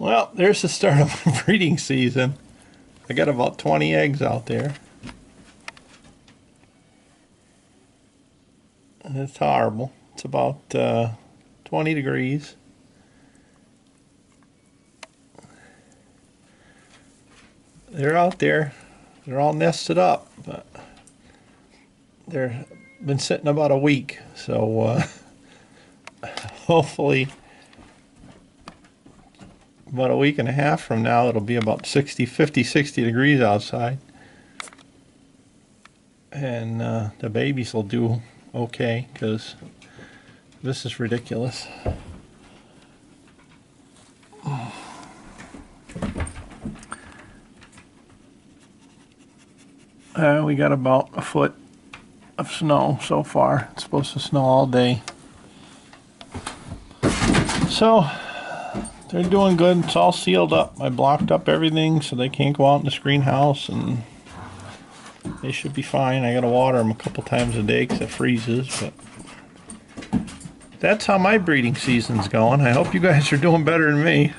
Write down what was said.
Well, there's the start of my breeding season. I got about 20 eggs out there. And it's horrible. It's about 20 degrees. They're out there. They're all nested up, but they've been sitting about a week. So hopefully about a week and a half from now, it'll be about 50, 60 degrees outside. And the babies will do okay, because this is ridiculous. We got about a foot of snow so far. It's supposed to snow all day. So they're doing good. It's all sealed up. I blocked up everything so they can't go out in the screen house, and they should be fine. I gotta water them a couple times a day because it freezes, but that's how my breeding season's going. I hope you guys are doing better than me.